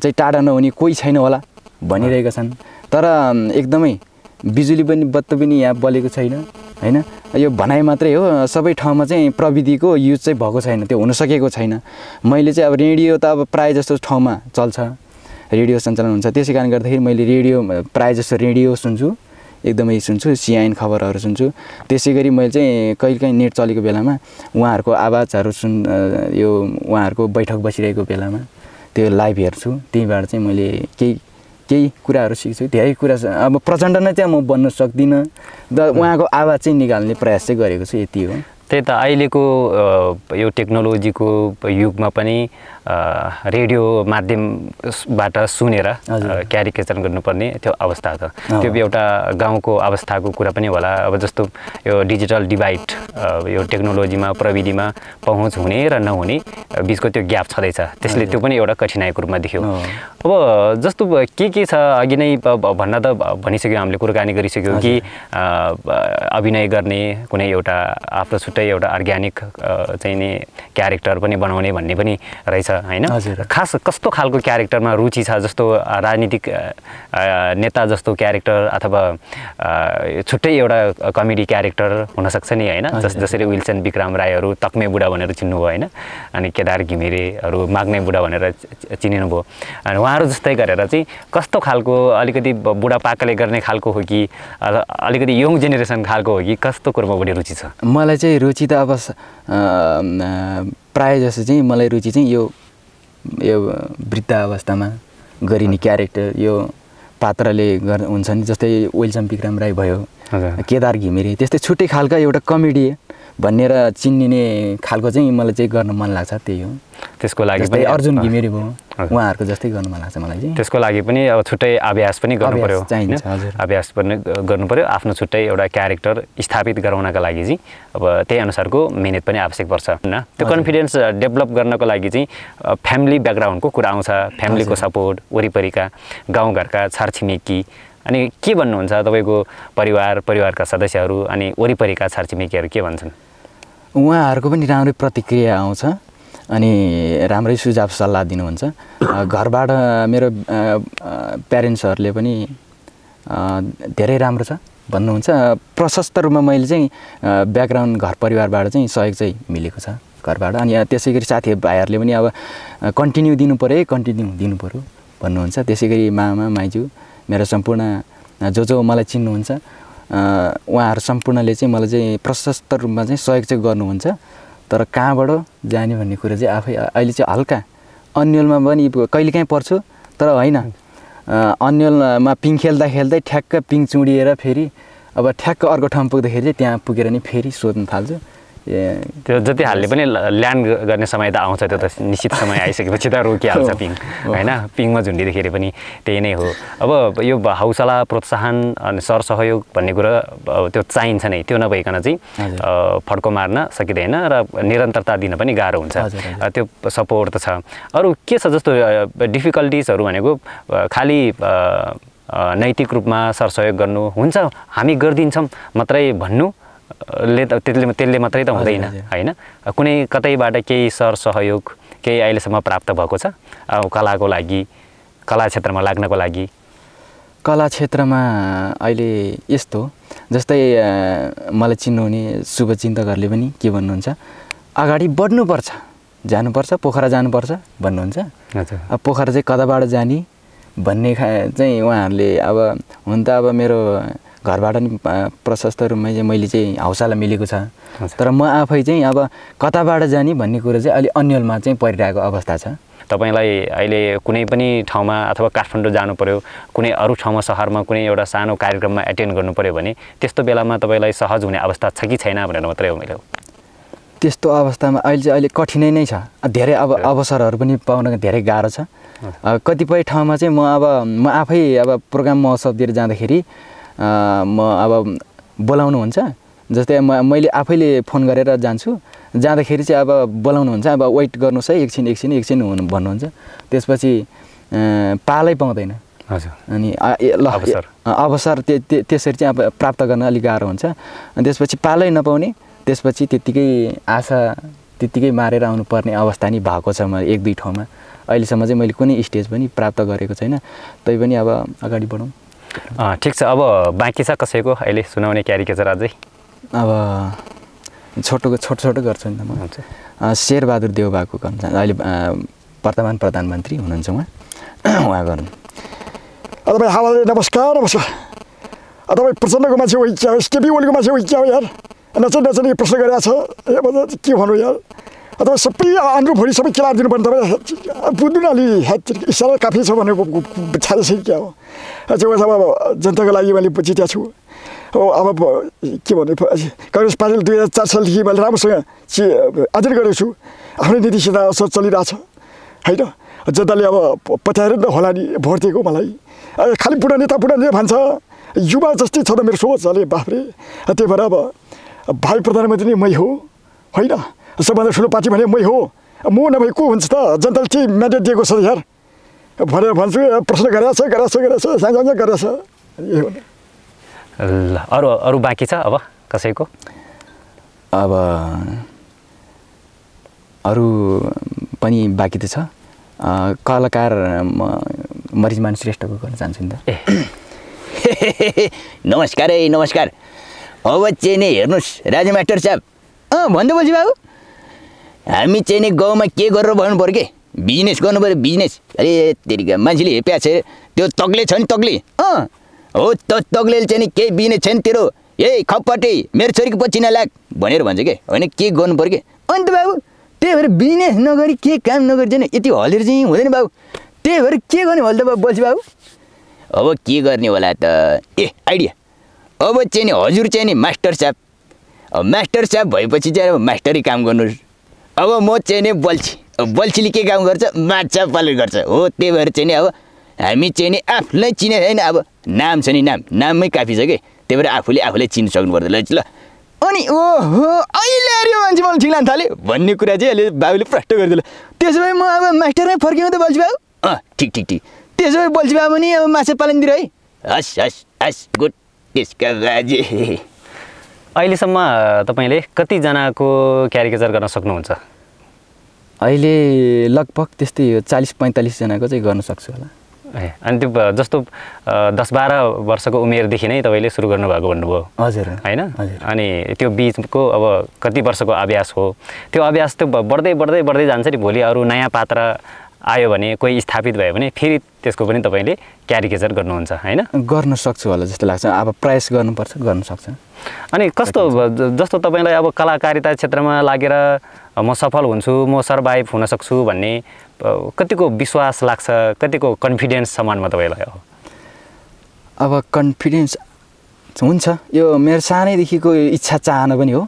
चाहिँ टाढा नहुने कोही छैन होला भनिरहेका छन्। तर एकदमै बिजुली पनि बत्ती पनि यहाँ बलेको छैन होइन। यो भनाइ मात्रै हो, सबै ठाउँमा चाहिँ प्रविधिको युज चाहिँ भएको छैन, त्यो हुन सकेको छैन। मैले चाहिँ अब रेडियो त अब प्रायः जस्तो ठाउँमा चल्छ, रेडियो सञ्चालन हुन्छ। त्यसै कारणले गर्दाखेरि मैले रेडियो प्रायः जस्तो रेडियो सुन्छु, एकदमै सुन्छु, सिआइएन खबरहरू सुन्छु। त्यसै गरी मैले चाहिँ कहिलेकाहीँ नेट चलेको बेलामा उहाँहरूको आवाजहरू यो उहाँहरूको बैठक बसिरहेको बेलामा त्यो लाइभ हेर्छु। त्यहीबाट चाहिँ मैले केही कुराहरू सिक्छु। धेरै कुरा अब प्रचण्ड नै चाहिँ म बन्न सक्दिनँ, उहाँको आवाज चाहिँ निकाल्ने प्रयास चाहिँ गरेको छु, यति हो। त्यही त अहिलेको यो टेक्नोलोजीको युगमा पनि रेडियो माध्यमबाट सुनेर क्यारिकेचर गर्नुपर्ने त्यो अवस्था छ। त्यो एउटा गाउँको अवस्थाको कुरा पनि होला। अब जस्तो यो डिजिटल डिभाइड, यो टेक्नोलोजीमा प्रविधिमा पहुँच हुने र नहुने बिचको त्यो ग्याप छँदैछ, त्यसले त्यो पनि एउटा कठिनाइको रूपमा देख्यो। अब जस्तो के छ अघि नै भन्न त भनिसक्यो, हामीले कुराकानी गरिसक्यो कि अभिनय गर्ने कुनै एउटा आफ्नो छुट्टै एउटा अर्ग्यानिक चाहिँ नि क्यारेक्टर पनि बनाउने भन्ने पनि रहेछ होइन। खास कस्तो खालको क्यारेक्टरमा रुचि छ? जस्तो राजनीतिक नेता जस्तो क्यारेक्टर अथवा छुट्टै एउटा कमेडी क्यारेक्टर हुनसक्छ नि होइन। जसरी विल्सन विक्रम राईहरू तक्मे बुढा भनेर चिन्नुभयो होइन, अनि केदार घिमिरेहरू माग्ने बुढा भनेर चिनिनुभयो। अनि उहाँहरू जस्तै गरेर चाहिँ कस्तो खालको अलिकति बुढापाकाले गर्ने खालको हो कि अलिकति यङ जेनेरेसन खालको हो कि कस्तो कुरोमा बढी रुचि छ? मलाई चाहिँ रुचि त अब प्रायः जस्तो चाहिँ मलाई रुचि चाहिँ यो वृद्ध अवस्थामा गरिने क्यारेक्टर, यो पात्रले हुन्छ नि। जस्तै विल्सन विक्रम राई भयो, केदार घिमिरे, त्यस्तै छुट्टै खालका एउटा कमेडी भनेर चिनिने खालको चाहिँ मलाई चाहिँ गर्न मन लाग्छ। त्यही हो। त्यसको लागि पनि अर्जुन घिमिरे भयो, उहाँहरूको जस्तै गर्न मन लाग्छ मलाई चाहिँ। त्यसको लागि पनि अब छुट्टै अभ्यास पनि गर्नु पर्यो, अभ्यास पनि गर्नु पर्यो। आफ्नो छुट्टै एउटा क्यारेक्टर स्थापित गराउनका लागि चाहिँ अब त्यही अनुसारको मिहिनेत पनि आवश्यक पर्छ होइन। त्यो कन्फिडेन्स डेभलप गर्नको लागि चाहिँ फ्यामिली ब्याकग्राउन्डको कुरा आउँछ, फ्यामिलीको सपोर्ट, वरिपरिका गाउँघरका छरछिमेकी। अनि के भन्नुहुन्छ तपाईँको परिवारका सदस्यहरू अनि वरिपरिका छरछिमेकीहरू के भन्छन्? उहाँहरूको पनि राम्रै प्रतिक्रिया आउँछ। अनि राम्रै सुझाव सल्लाह दिनुहुन्छ। घरबाट मेरो प्यारेन्ट्सहरूले पनि धेरै राम्रो छ भन्नुहुन्छ। प्रशस्त रूपमा मैले चाहिँ ब्याकग्राउन्ड घर परिवारबाट चाहिँ सहयोग चाहिँ मिलेको छ घरबाट। अनि त्यसै गरी साथीभाइहरूले पनि अब कन्टिन्यू दिनु पऱ्यो भन्नुहुन्छ। त्यसै गरी मामा माइजू मेरो सम्पूर्ण जो मलाई चिन्नुहुन्छ उहाँहरू सम्पूर्णले चाहिँ मलाई चाहिँ प्रशस्त रूपमा चाहिँ सहयोग चाहिँ गर्नुहुन्छ। तर कहाँबाट जाने भन्ने कुरा चाहिँ आफै अहिले चाहिँ हल्का अन्यलमा पनि कहिलेकाहीँ पर्छु, तर होइन अन्यलमा पिङ खेल्दै ठ्याक्क पिङ चुडिएर फेरि अब ठ्याक्क अर्को ठाउँ पुग्दाखेरि चाहिँ त्यहाँ पुगेर नि फेरि सोध्न थाल्छु। त्यो जति हालले पनि ल्यान्ड गर्ने समय त आउँछ, त्यो त निश्चित समय आइसकेपछि त रोकिहाल्छ पिङ होइन। पिङमा झुन्डिँदाखेरि पनि त्यही नै हो। अब यो हौसला प्रोत्साहन अनि सरसहयोग भन्ने कुरा त्यो चाहिन्छ नै, त्यो नभइकन चाहिँ फड्को मार्न सकिँदैन र निरन्तरता दिन पनि गाह्रो हुन्छ। त्यो सपोर्ट त छ। अरू के छ जस्तो डिफिकल्टिजहरू भनेको खालि नैतिक रूपमा सरसहयोग गर्नु हुन्छ, हामी गरिदिन्छौँ मात्रै भन्नु त्यसले मात्रै त हुँदैन होइन। कुनै कतैबाट केही सरसहयोग केही अहिलेसम्म प्राप्त भएको छ कलाको लागि, कला क्षेत्रमा लाग्नको लागि? कला क्षेत्रमा अहिले यस्तो जस्तै मलाई चिन्नुहुने शुभचिन्तकहरूले पनि के भन्नुहुन्छ, अगाडि बढ्नुपर्छ, जानुपर्छ, पोखरा जानुपर्छ भन्नुहुन्छ। अब पोखरा चाहिँ कताबाट जाने भन्ने चाहिँ उहाँहरूले अब हुन त अब मेरो घरबाट नि प्रशस्त रूपमा चाहिँ मैले चाहिँ हौसला मिलेको छ। तर म आफै चाहिँ अब कताबाट जाने भन्ने कुरा चाहिँ अलि अन्यलमा चाहिँ परिरहेको अवस्था छ। तपाईलाई अहिले कुनै पनि ठाउँमा अथवा काठमाडौँ जानु पर्यो, कुनै अरू ठाउँमा सहरमा कुनै एउटा सानो कार्यक्रममा एटेन्ड गर्नु पर्यो भने त्यस्तो बेलामा तपाईलाई सहज हुने अवस्था छ कि छैन भनेर मात्रै हो मैले। त्यस्तो अवस्थामा अहिले कठिनै नै छ। धेरै अब अवसरहरू पनि पाउन धेरै गाह्रो छ। कतिपय ठाउँमा चाहिँ म आफै अब प्रोग्राम महोत्सवतिर जाँदाखेरि म अब बोलाउनुहुन्छ, जस्तै मैले आफैले फोन गरेर जान्छु, जाँदाखेरि चाहिँ अब बोलाउनुहुन्छ, अब वेट गर्नुहोस् है एकछिन भन्नुहुन्छ। त्यसपछि पालै पाउँदैन। हजुर। अनि अवसर त्यसरी चाहिँ अब प्राप्त गर्न अलिक गाह्रो हुन्छ। अनि त्यसपछि पालै नपाउने, त्यसपछि त्यत्तिकै आशा त्यत्तिकै मारेर आउनुपर्ने अवस्था नि भएको छ। म एक दुई ठाउँमा अहिलेसम्म चाहिँ मैले कुनै स्टेज पनि प्राप्त गरेको छैन। तैपनि अब अगाडि बढौँ। ठिक छ। अब बाँकी छ कसैको अहिले सुनाउने क्यारिकेचर अझै? अब छोटो गर्छु नि त म। शेरबहादुर देउबाको गर्नु अहिले वर्तमान प्रधानमन्त्री हुनुहुन्छ उहाँ गर्नु। तपाईँ हावाले नमस्कार। तपाईँ प्रचण्डको मान्छे हो, केपी ओलीको मान्छे हो यार, नचनी प्रश्न गरेको छ। के भनौँ यार, तपाईँ सबै आन्द्रो भोलि सबै केला दिनु पर्ने। तपाईँ बुझ्नु न अलि इसारा काफी छ भनेको छाडे चाहिँ क्या हो। अब जनताको लागि मैले जितेको छु। अब के भन्नु, काङ्ग्रेस पार्टीले 2004 सालदेखि मैले राम्रोसँग अध्ययन गरेको छु। आफ्नै नीति सिद्धान्त चलिरहेछ होइन। जनताले अब पत्याएर त होला नि भोट दिएको मलाई। खालि बुढा नेता भन्छ, युवा जस्तै छ त मेरो सोच। अरे बाफ्रे, त्यही भएर अब भाइ प्रधानमन्त्री नै मै हो होइन। सबभन्दा ठुलो पार्टी भने मै हो। म नभए को हुन्छ त? जनताले के म्यान्डेट दिएको छ यार भनेर भन्छु। प्रश्न गरेछ सानो गरेछ। यही हो। ल अरू बाँकी छ अब कसैको? अब अरू पनि बाँकी त छ। कलाकार मरिजमान श्रेष्ठको गर्न चाहन्छु नि त। नमस्कार। अब चाहिँ नि हेर्नुहोस् राजा मास्टर साहब, भन्दै बोल्छु बाबु, हामी चाहिँ नि गाउँमा के गरेर भन्नु पऱ्यो कि बिजनेस गर्नु पऱ्यो। बिजनेस अरे तेरिका मान्छेले हेप्या छ, त्यो तग्ले छ नि तग्ले। हो तग्ले चाहिँ नि केही बिजनेस छैन तेरो, ए खप्पटे मेरो छोरीको पछि नलाग भनेर भन्छ कि होइन। के गर्नु पऱ्यो कि अन्त बाबु, त्यही भएर बिजनेस नगरी के काम नगरी चाहिँ यति हलेर चाहिँ हुँदैन बाबु। त्यही भएर के गर्ने भन्छ बाबु बोल्छु बाबु। अब के गर्ने होला त? आइडिया। अब चाहिँ नि हजुर चाहिँ नि मास्टर साहब, अब मास्टर साहब भएपछि चाहिँ अब मास्टरी काम गर्नुहोस्। अब म चाहिँ नि बल्छीले के काम गर्छ? माछा पालन गर्छ। हो त्यही भएर चाहिँ नि अब हामी चाहिँ नि आफूलाई चिने छैन। अब नाम छ नि, नाममै काफी छ कि, त्यही भएर आफूले चिन्नु सक्नु पर्दैन ल। अनि ओहो अहिले अरे मान्छे मलाई ठिक लाग्न थाल्यो भन्ने कुरा चाहिँ अहिले बाबुले प्रष्ट गरिदियो। त्यसो भए म अब मास्टरमै फर्किनु त बोल्छु बाबु। ठिक त्यसो भए बोल्छु बाबु नि अब माछा पालनतिर है। हस् गुड। त्यसका बाजे अहिलेसम्म तपाईँले कतिजनाको क्यारिकेचर गर्न सक्नुहुन्छ? अहिले लगभग त्यस्तै 40-45 जनाको चाहिँ गर्न सक्छु होला। अनि त्यो जस्तो 10-12 वर्षको उमेरदेखि नै तपाईँले सुरु गर्नुभएको भन्नुभयो हजुर होइन? अनि त्यो बिचको अब कति वर्षको अभ्यास हो? त्यो अभ्यास त बढ्दै बढ्दै बढ्दै जान्छ नि। भोलि अरू नयाँ पात्र आयो भने, कोही स्थापित भयो भने फेरि त्यसको पनि तपाईँले क्यारिकेचर गर्नुहुन्छ होइन? गर्न सक्छु होला जस्तो लाग्छ। अब प्रयास गर्नुपर्छ, गर्न सक्छ। अनि कस्तो जस्तो तपाईँलाई अब कलाकारिता क्षेत्रमा लागेर म सफल हुन्छु, म सर्भाइभ हुन सक्छु भन्ने कतिको विश्वास लाग्छ, कतिको कन्फिडेन्स सम्मानमा तपाईँलाई हो? अब कन्फिडेन्स हुन्छ, यो मेरो सानैदेखिको इच्छा चाहना पनि हो।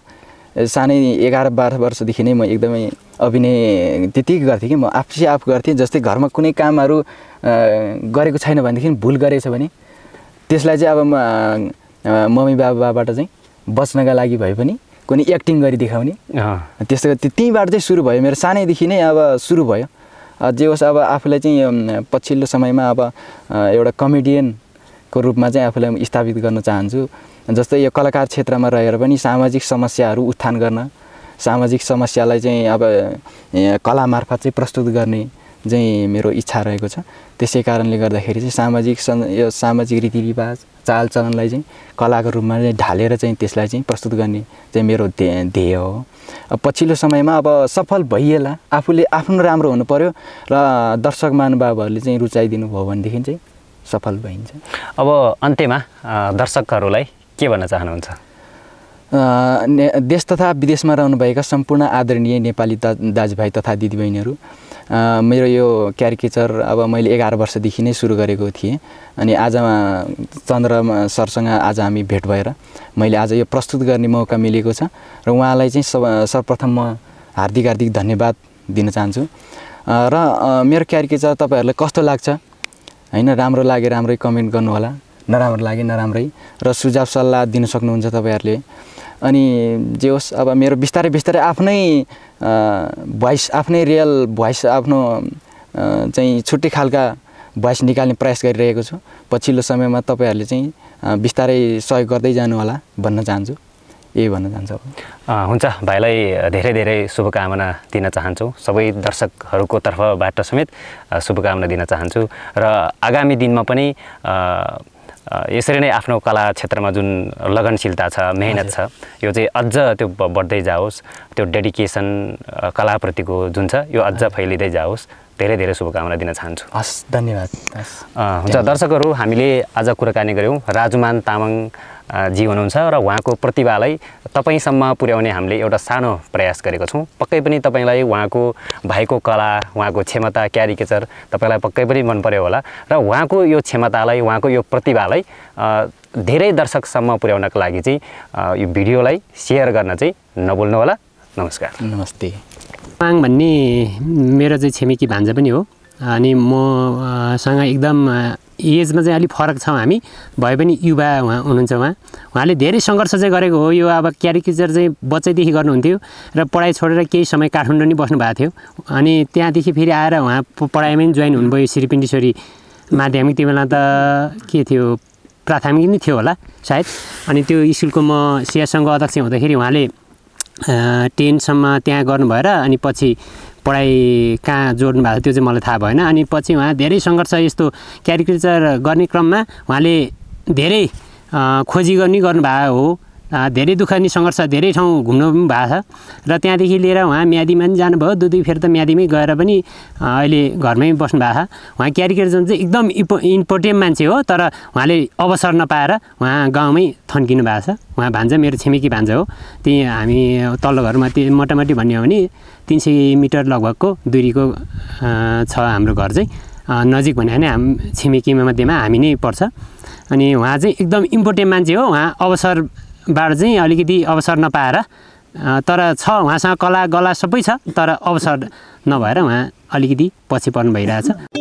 सानै 11-12 वर्षदेखि नै म एकदमै अभिनय त्यतिकै गर्थेँ कि म आफै गर्थेँ। जस्तै घरमा कुनै कामहरू गरेको छैन भनेदेखि भुल गरेको छ भने त्यसलाई चाहिँ अब मम्मी बाबाबाट चाहिँ बच्नका लागि भए पनि कुनै एक्टिङ गरी देखाउने, त्यस्तो त्यहीँबाट चाहिँ सुरु भयो। मेरो सानैदेखि नै अब सुरु भयो। जे होस्, अब आफूलाई चाहिँ पछिल्लो समयमा अब एउटा कमेडियनको रूपमा चाहिँ आफूलाई स्थापित गर्न चाहन्छु। जस्तै यो कलाकार क्षेत्रमा रहेर पनि सामाजिक समस्याहरू उत्थान गर्न, सामाजिक समस्यालाई चाहिँ अब कला मार्फत चाहिँ प्रस्तुत गर्ने चाहिँ मेरो इच्छा रहेको छ। त्यसै कारणले गर्दाखेरि चाहिँ यो सामाजिक रीतिरिवाज चालचलनलाई चाहिँ कलाको रूपमा चाहिँ ढालेर चाहिँ त्यसलाई चाहिँ प्रस्तुत गर्ने चाहिँ मेरो ध्येय हो। पछिल्लो समयमा अब सफल भइएला, आफूले आफ्नो राम्रो हुनु पर्यो र दर्शक महानुभावहरूले चाहिँ रुचाइदिनु भयो भनेदेखि चाहिँ सफल भइन्छ। अब अन्त्यमा दर्शकहरूलाई के भन्न चाहनुहुन्छ? देश तथा विदेशमा रहनुभएका सम्पूर्ण आदरणीय नेपाली दाजुभाइ तथा दिदीबहिनीहरू, मेरो यो क्यारिकेचर अब मैले 11 वर्षदेखि नै सुरु गरेको थिएँ। अनि आज चन्द्र सरसँग आज हामी भेट भएर मैले आज यो प्रस्तुत गर्ने मौका मिलेको छ र उहाँलाई चाहिँ सर्वप्रथम म हार्दिक धन्यवाद दिन चाहन्छु। र मेरो क्यारिकेचर तपाईँहरूलाई कस्तो लाग्छ होइन? राम्रो लागे राम्रै कमेन्ट गर्नु होला, नराम्रो लागे नराम्रै, र सुझाव सल्लाह दिन सक्नुहुन्छ तपाईँहरूले। अनि जे होस्, अब मेरो बिस्तारै आफ्नै भोइस, आफ्नै रियल भोइस, आफ्नो चाहिँ छुट्टै खालका भोइस निकाल्ने प्रयास गरिरहेको छु। पछिल्लो समयमा तपाईँहरूले चाहिँ बिस्तारै सहयोग गर्दै जानु होला भन्न चाहन्छु। यही भन्न चाहन्छु। हुन्छ, भाइलाई धेरै धेरै शुभकामना दिन चाहन्छु। सबै दर्शकहरूको तर्फबाट समेत शुभकामना दिन चाहन्छु र आगामी दिनमा पनि यसरी नै आफ्नो कला क्षेत्रमा जुन लगनशीलता छ, मेहनत छ, यो चाहिँ अझ त्यो बढ्दै जाओस्। त्यो डेडिकेसन कलाप्रतिको जुन छ यो अझ फैलिँदै जाओस्। धेरै धेरै शुभकामना दिन चाहन्छु। हस्, धन्यवाद। हुन्छ दर्शकहरू, हामीले आज कुराकानी गऱ्यौँ। राजुमान तामाङ जी हुनुहुन्छ र उहाँको प्रतिभालाई तपाईँसम्म पुर्याउने हामीले एउटा सानो प्रयास गरेको छौँ। पक्कै पनि तपाईँलाई उहाँको भाइको कला, उहाँको क्षमता, क्यारिकेचर तपाईँलाई पक्कै पनि मन पर्यो होला र उहाँको यो क्षमतालाई, उहाँको यो प्रतिभालाई धेरै दर्शकसम्म पुर्याउनको लागि चाहिँ यो भिडियोलाई सेयर गर्न चाहिँ नभुल्नु होला। नमस्कार। नमस्ते। तामाङ भन्ने मेरो चाहिँ छिमेकी भान्जा पनि हो। अनि मसँग एकदम एजमा चाहिँ अलिक फरक छौँ हामी, भए पनि युवा हुनुहुन्छ उहाँले धेरै सङ्घर्ष चाहिँ गरेको हो। यो अब क्यारिकेचर चाहिँ बच्चैदेखि गर्नुहुन्थ्यो र पढाइ छोडेर केही समय काठमाडौँ नै बस्नु भएको थियो। अनि त्यहाँदेखि फेरि आएर उहाँ पढाइमै जोइन हुनुभयो, श्रीपिण्डेश्वरी माध्यमिक। त्यो बेला त के थियो, प्राथमिक नै थियो होला सायद। अनि त्यो स्कुलको म सियासङ्घको अध्यक्ष हुँदाखेरि उहाँले 10सम्म त्यहाँ गर्नु भएर अनि पछि पढाइ कहाँ जोड्नु भएको त्यो चाहिँ मलाई थाहा भएन। अनि पछि उहाँ धेरै सङ्घर्ष यस्तो क्यारिकेचर गर्ने क्रममा उहाँले धेरै खोजी गर्नुभएको हो। धेरै दुःख नि सङ्घर्ष, धेरै ठाउँ घुम्नु पनि भएको छ। र त्यहाँदेखि लिएर उहाँ म्यादीमा पनि जानुभयो, दुई फेर त म्यादीमै गएर पनि अहिले घरमै बस्नु भएको छ। उहाँ क्यारिकेचर चाहिँ एकदम इम्पोर्टेन्ट मान्छे हो, तर उहाँले अवसर नपाएर उहाँ गाउँमै थन्किनु भएको छ। उहाँ भान्जा मेरो छिमेकी भान्जा हो। त्यही हामी तल्लो घरमा त्यो मोटामोटी भन्ने हो भने 300 मिटर लगभगको दूरीको छ हाम्रो घर चाहिँ। नजिक भन्यो भने छिमेकीमा मध्येमा हामी नै पर्छ। अनि उहाँ चाहिँ एकदम इम्पोर्टेन्ट मान्छे हो। उहाँ अवसरबाट चाहिँ अलिकति अवसर नपाएर, तर छ उहाँसँग कला गला सबै छ, तर अवसर नभएर उहाँ अलिकति पछि पर्नु भइरहेछ।